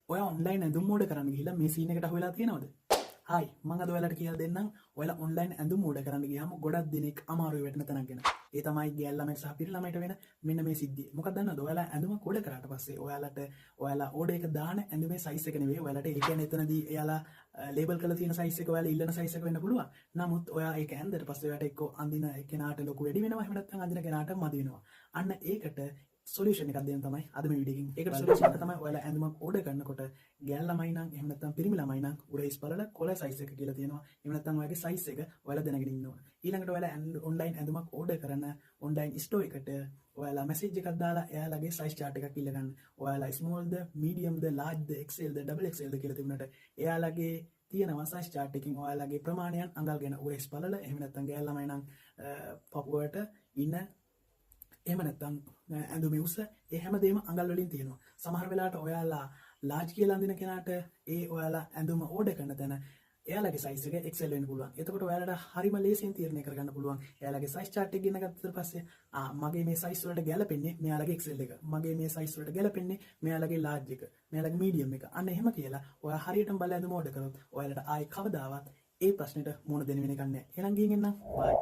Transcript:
ඔය ඔන්ලයින් ඇඳුම් මෝඩ කරන්න ගිහිල්ලා මේ සීන් එකට අහුවෙලා තියෙනවද? හායි මම අද ඔයාලට කියලා දෙන්නම් ඔයාලා ඔන්ලයින් ඇඳුම් මෝඩ කරන්න ගියාම ගොඩක් දෙනෙක් අමාරුවේ වැටෙන තැනක් ගැන. ඒ තමයි ගෑල් ළමයට සහ පිරි ළමයට වෙන මෙන්න මේ සිද්ධිය. මොකක්ද දන්නවද? ඔයාලා ඇඳුමක් ඕඩර් කරාට පස්සේ ඔයාලා ඕඩර් එක දාන ඇඳුමේ සයිස් එක නෙවෙයි ඔයාලට ඒ කියන්නේ එතනදී එයාලා ලේබල් කරලා තියෙන සයිස් එක ඔයාලා ඉල්ලන සයිස් එක වෙන්න පුළුවන්. නමුත් ඔයා ඒක ඇඳලා පස්සේ ඔයාලට එක්ක අඳින කෙනාට ලොකු වැඩි වෙනවා. එහෙම නැත්නම් අඳින කෙනාට මදි වෙනවා. අන්න ඒකට සොලියුෂන් එකක් දෙන්න තමයි අද මේ වීඩියෝ එකකින්. ඒකට සොලියුෂන් එක තමයි ඔයාලා ඇඳුමක් ඕඩර් කරනකොට ගෑල් ළමයි නම් එහෙම නැත්නම් පිරිමි ළමයි නම් උරහිස් බලලා කොළ සයිස් එක කියලා තියෙනවා. එහෙම නැත්නම් ඔයාගේ සයිස් එක ඔයාලා දැනගෙන ඉන්න ඕන. ඊළඟට ඔයාලා ඔන්ලයින් ඇඳුමක් ඕඩර් කරන ඔන්ලයින් ස්ටෝර් එකට ඔයාලා මැසේජ් එකක් දාලා එයාලගේ සයිස් chart එකක් ඉල්ල ගන්න. ඔයාලා ස්මෝල්ද, මීඩියම්ද, ලාර්ජ්ද, XLද, XXLද කියලා තිබුණාට එයාලගේ තියෙනවා සයිස් chart එකකින් ඔයාලගේ ප්‍රමාණයන් අඟල්ගෙන උරහිස් බලලා එහෙම නැත්නම් ගෑල් ළමයි නම් පපුවට ඉන්න එහෙම නැත්නම් ඇඳුමේ උස ඒ හැමදේම අඟල් වලින් තියෙනවා. සමහර වෙලාවට ඔයාලා ලාර්ජ් කියලා අඳින කෙනාට ඔයාලා ඇඳුම ඕඩර් කරන තැන එයාලගේ සයිස් එක XL වෙන්න පුළුවන්. එතකොට ඔයාලට හරිම ලේසියෙන් තීරණය කරගන්න පුළුවන්. එයාලගේ සයිස් chart එක ගෙන ගත්තට පස්සේ මගේ මේ සයිස් වලට ගැලපෙන්නේ මෙයාලගේ XL එක. මගේ මේ සයිස් වලට ගැලපෙන්නේ මෙයාලගේ ලාර්ජ් එක. මෙයාලගේ මීඩියම් එක. අන්න එහෙම කියලා ඔයා හරියටම බලලා ඇඳුම ඕඩර් කරොත් ඔයාලට ආයේ කවදාවත් ඒ ප්‍රශ්නෙට මුහුණ දෙන්න වෙන එකක් නැහැ. එහෙනම් ගිහින් එන්න. බයි.